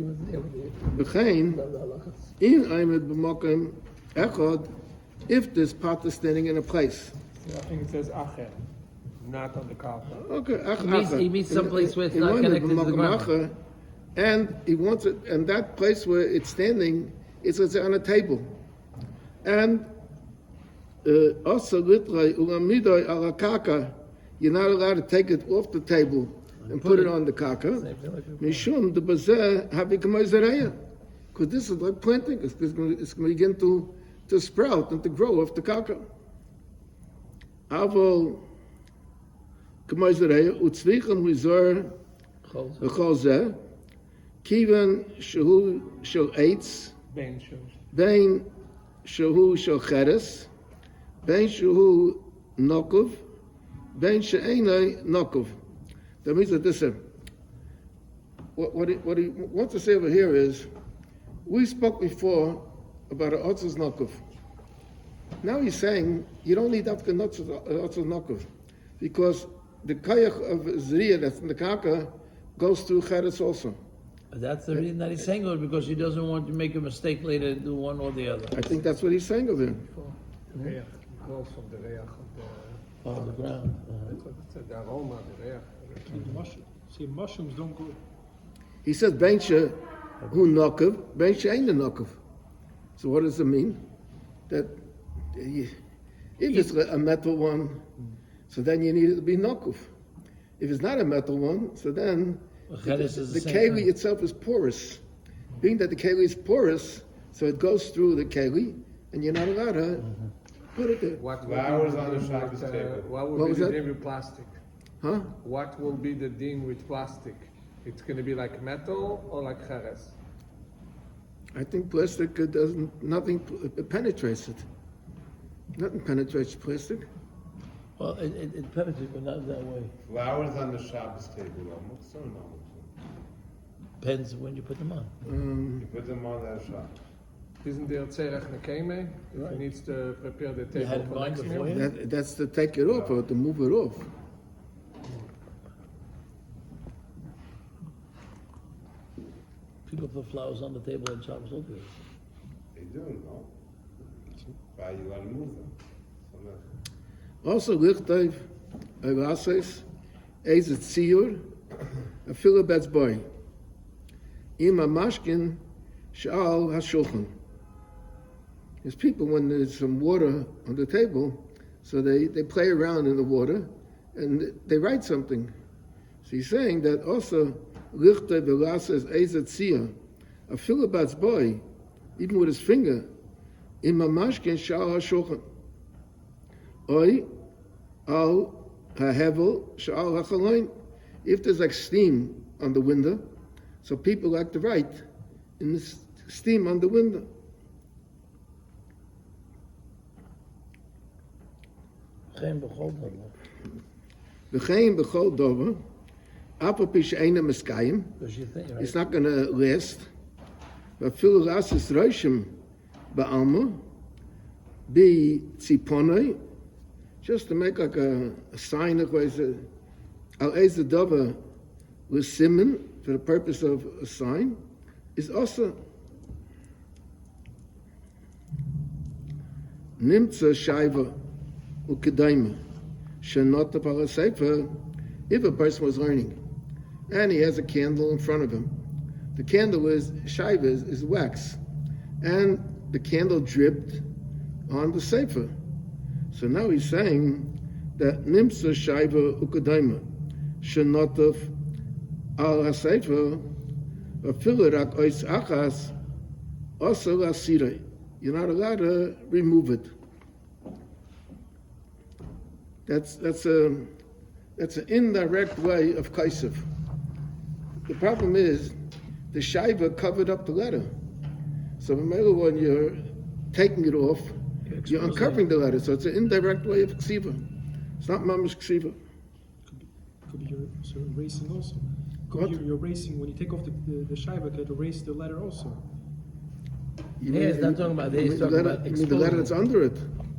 V'chein, in aimed b'mokem echad, if this pot is standing in a place. I think it says acher, not on the carpet. Okay, He means someplace where it's not connected to the ground. And he wants it, and that place where it's standing, it's on a table. And also, you're not allowed to take it off the table and put it on the kaka. Mishum the bazeh havikamazeraya, because this is like planting. It's going to begin to sprout and to grow off the kaka. Aval kamazeraya utzvicham wizar v'cholzeh kivan shehu shel eitz bein shehu shel cheres bein shehu nokov bein she'enai nokov. That means that this what he wants to say over here is, we spoke before about an otzuz nokov. Now he's saying you don't need after otzuz nokov, because the kayach of zriyah that's in the kaka goes through cheres also. That's the reason that he's saying it, because he doesn't want to make a mistake later and do one or the other. I think that's what he's saying over here. The reach goes from the reach On the ground. the aroma, the reach. See, mushrooms don't go. He says bencha hu nokov, bencha ain't a nokov. So what does it mean? That if it's a metal one, so then you need it to be nokov. If it's not a metal one, so then the keli itself is porous. Being that the keli is porous, so it goes through the keli, and you're not allowed to put it there. What will be the din with plastic? Huh? What will be the din with plastic? It's going to be like metal or like cheres? I think plastic nothing penetrates it. Nothing penetrates plastic. Well, it penetrates, but not that way. Flowers on the Shabbos table, almost so no. Depends when you put them on. You put them on that Shabbos. Isn't there tzerech nekeme? If he needs to prepare the You had table it for lined next before meal? you? That's to take it off or to move it off. People put flowers on the table on Shabbos all day. They do, no? Why you gotta move them? So much. Also, lichtayv erases ezet tziyur a filabetz boy. Ima mashkin shal hashulchan. There's people when there's some water on the table, so they play around in the water and they write something. So he's saying that also lichtayv erases ezet tziyur a filabetz boy, even with his finger, ima mashkin shal hashulchan. Oi, al hahevel sha'al hachalain. If there's like steam on the window, so people like to write in this steam on the window. Geen begonnen. V'chein b'chol dover, apel pi she'ena meskayim. Because you think, right? It's not going to last. V'afilu rasis roshim ba'alma, bi tziponoi, just to make like a sign of al ez the dover with סימן for the purpose of a sign is also nimtza shaiva ukedaima shenota parasefer. If a person was learning and he has a candle in front of him, the candle is shaiva is wax, and the candle dripped on the sefer. So now he's saying that nimsa shaiva ukadaima shenotov al hasefer afilarak ois achas also asirei. You're not allowed to remove it. That's an indirect way of kaisef. The problem is the shaiva covered up the letter. So when you're taking it off, you're uncovering the letter, so it's an indirect way of ksiva. It's not mamish ksiva. Could be you're erasing also. What? You're erasing, when you take off the shaiva, could erase the letter also. You Yeah, he's not talking about this, he's talking about you mean the letter that's under it.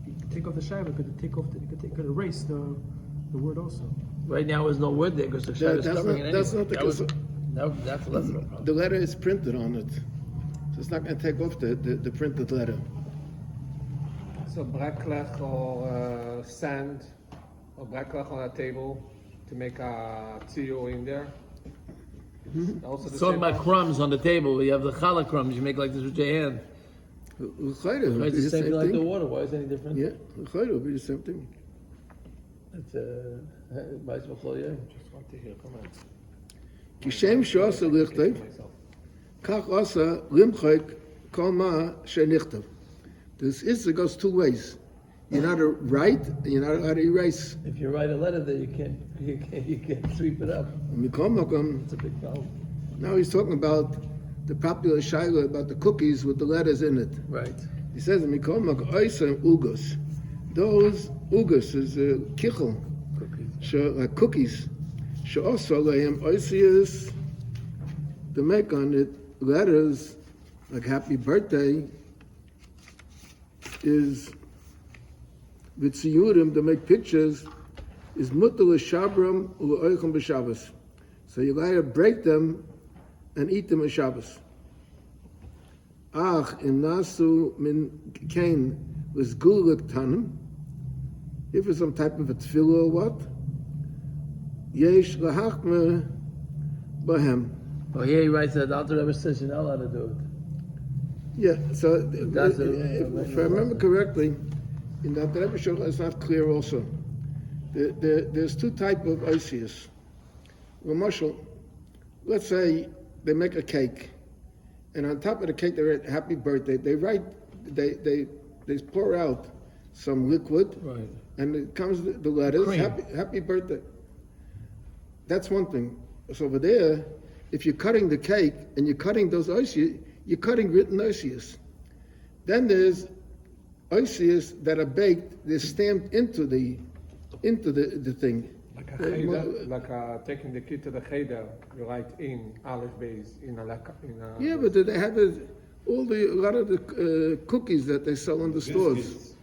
You can take off the shaiva, could erase the word also. Right now, there's no word there because the shaiva is covering it anyway. That's not the That's less of a problem. The letter is printed on it. So it's not going to take off the printed letter. So braklech or sand or braklech on a table to make a tziyur in there. Also the It's talking same about crumbs on the table. You have the challah crumbs. You make like this with your hand. L'chayre, Right, it'll it's be the the same same thing like the thing. water. Why is it any different? Yeah, l'chayre, it'll be the same thing. It's vice versa. Just want to hear comments. כשם שעושה לכתב, Myself. כך עושה למחוק כל מה שנכתב. This is, it goes two ways. You're not to write, and you're not allowed to erase. If you write a letter there, you can't sweep it up. מכל מקום, It's a big problem. now he's talking about the popular shaila about the cookies with the letters in it. Right. He says, מכל מקום, oisem ugos. Those ugos is kichel, like cookies. Also, lehem oisius, to make on it letters like happy birthday is with siyurim to make pictures is mutal shabram u'oichem b'Shabbos. So you gotta break them and eat them on Shabbos. Ach im nasu min kain was gulik tanim. If it's some type of a tefillah or what, yesh lahachme bahem. Oh, here he writes that the Alter Rebbe says you're not allowed to do it. Yeah, so That's if I remember correctly, in that Rebbe Shulchan, it's not clear also. There's two types of oisius. Ramashal, let's say they make a cake, and on top of the cake they write "Happy Birthday." They pour out some liquid, Right. and it comes the letters Cream. Happy Birthday. That's one thing. So over there, if you're cutting the cake and you're cutting those oisius, you're cutting written oisius. Then there's oisius that are baked, they're stamped into the thing. Like a cheder, taking the kid to the cheder, you write in Aleph Beis in a Yeah, but they have a lot of the cookies that they sell in the stores.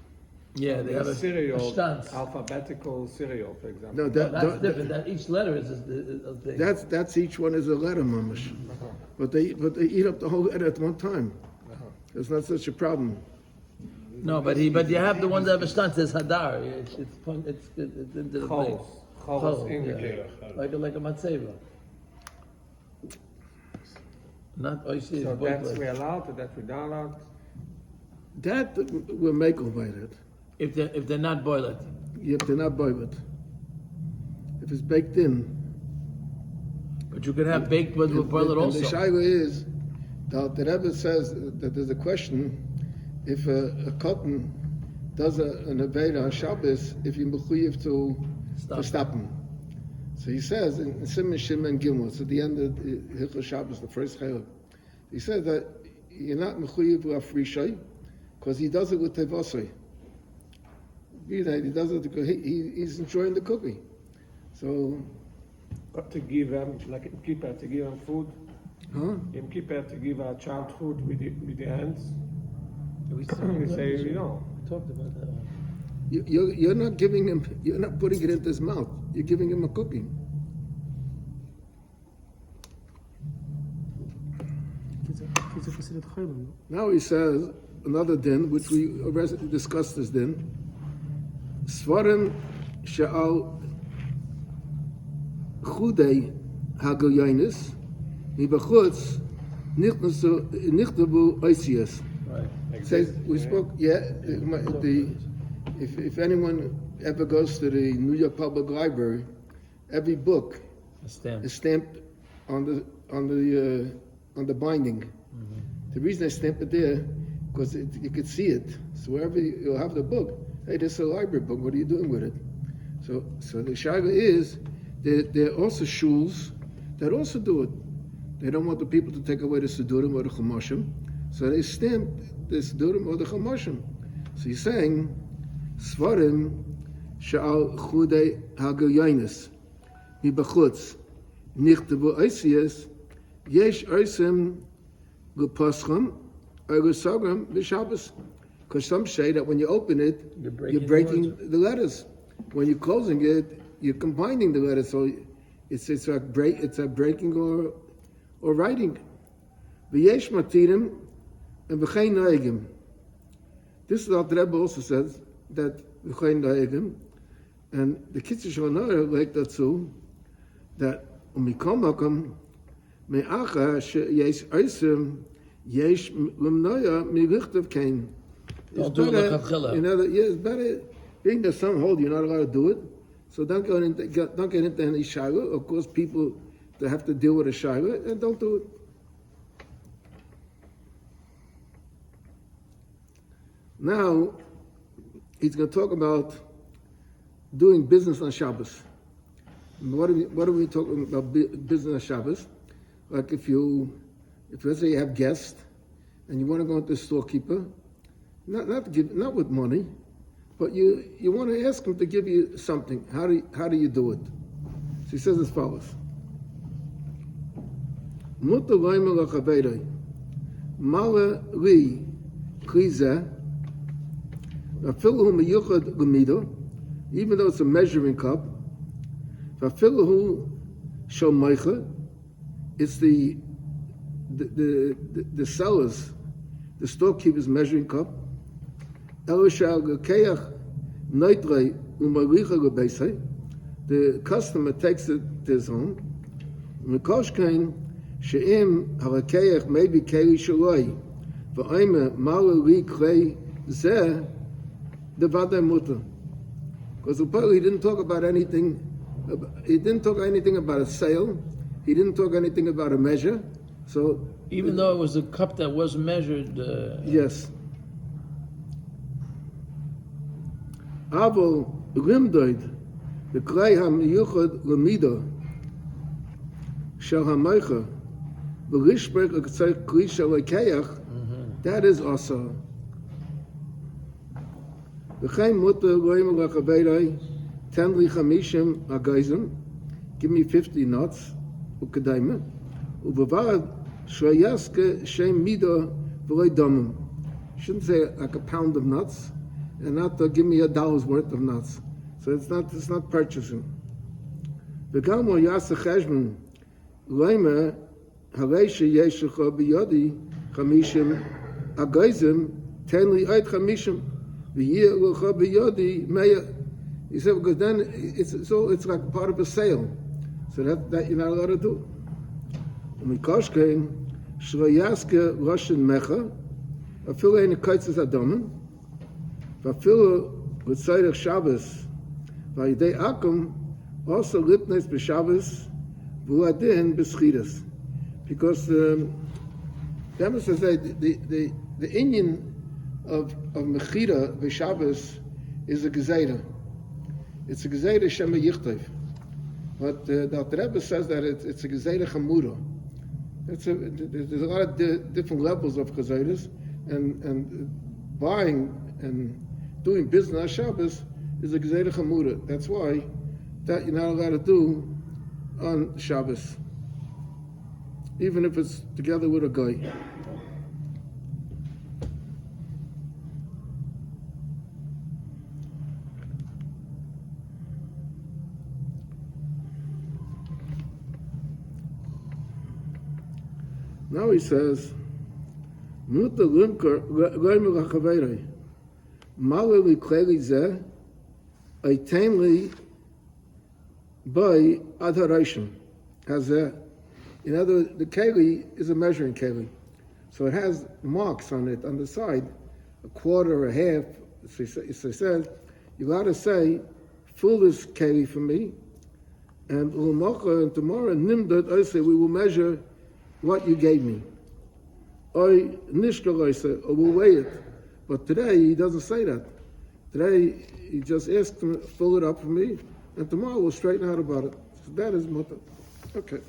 Yeah, they have a cereal, shtanz. alphabetical cereal, for example. No, That's different. That each letter is a thing. that's each one is a letter, mamash. But they eat up the whole letter at one time. It's not such a problem. No, but you have the one that have a shtanz says hadar. It's into the thing. Chovos in the yeah. cake. Like a matzeva. Not oisi. So that's we allowed, or that we not allowed. That will make over it. If they're not boiled. If they're not boiled. If it's baked in. But you can have baked but we'll boil it And also. the shaila is that the Rebbe says that there's a question if a cotton does an aveda on Shabbos, if you're mechuyev to stop him. So he says in Sim Shim and Gimel, it's at the end of Hilchos Shabbos, the first chayil. He says that you're not mechuyev afrishay because he does it with tevosay. He does it because he's enjoying the cookie. So, But to give them, like in Kippur, to give them food. In Kippur, to give a child food with the hands. We say, We talked about that. you're not giving him, you're not putting it into his mouth. You're giving him a cookie. Kids considered chaylim. Now he says another din, which we already discussed this din. Svarim she'al chudei hagilyonis mibachutz nichtabu oisias. Right. Says we spoke. If anyone ever goes to the New York Public Library, every book A stamp. is stamped on the binding. Mm-hmm. The reason I stamp it there because you could see it. So wherever you'll have the book, hey, this is a library book. What are you doing with it? So the shaila is there are also shuls that also do it. They don't want the people to take away the Sidurim or the Chumashim, so they stamp the Sidurim or the Chumashim. So he's saying, Svarim sha'al chudei hagilyonis mibachutz nichtavu oisias yesh oisim l'pascham or l'sogam v'shabbos. Because some say that when you open it, you're breaking the letters. When you're closing it, you're combining the letters. So it's a breaking or or writing. V'yesh matirim and v'chein noegim. This is what the Rebbe also says, that v'chein noegim, and the קיצור Shulchan Aruch like that too, that umikom makom me'acha sheyesh oisem yesh lemnoya mirichtav kain. Don't do it l'chadchila. It's better, being that some hold you're not allowed to do it, so don't get into any shayla, of course people that have to deal with a shayla, and don't do it. Now, he's going to talk about doing business on Shabbos. What are we talking about business on Shabbos? Like if let's say you have guests, and you want to go into the storekeeper, not with money, but you want to ask him to give you something. How do you do it? So he says as follows: Mutar loymer lachaveiroi, mala li klize, afilu miyuchad l'mido, even though it's a measuring cup. Afilu shel meicha, it's the seller's, the storekeeper's measuring cup. The customer takes it to his home. Maybe because he didn't talk about anything. He didn't talk anything about a sale. He didn't talk anything about a measure. So even though it was a cup that was measured. Yes. Avo rimdoid the klei hamiyuchad lemido shel hamaycha v'lishbrek l'ktzei kli shel lekeyach. That is also. V'chein mutar loymer lachaveiroi ten li chamishim agayzim. Give me 50 nuts u'kedayma u'bavad shloyaske shem mido v'loy domim. Shouldn't say like a pound of nuts, and not to give me $1 worth of nuts. So it's not purchasing. V'gam o yaseh cheshbon loymer harei sheyeshecha b'yodi chamishim agayzim ten li oid chamishim v'yeh lecha b'yodi meya. He said, because then it's like part of a sale. So that you're not allowed to do. Umikoshkein shlo yaske roshen mecha afilu ein kaitzes adomim vafilu l'tzorech Shabbos v'yidei akum also lipnes b'Shabbos v'uadin b'schidas. Because the Rebbe says that the Indian of mechira b'Shabbos is a gezeira. It's a gezeira shema yichtav. But the Rebbe says that it's a gezeira chamura. There's a lot of different levels of gezeiras, and buying and doing business on Shabbos is a gezeira chamura. That's why that you're not allowed to do on Shabbos, even if it's together with a guy. Now he says, Mutar loymer lachaveiroi, mala li klei zeh, aitain li by adharation. In other words, the keli is a measuring keli. So it has marks on it, on the side, a quarter, a half. So he says, you got to say, fill this keli for me, and tomorrow, nimdot, I say, we will measure what you gave me. Or we'll weigh it. But today he doesn't say that. Today he just asks to fill it up for me, and tomorrow we'll straighten out about it. So that is mutar. Okay.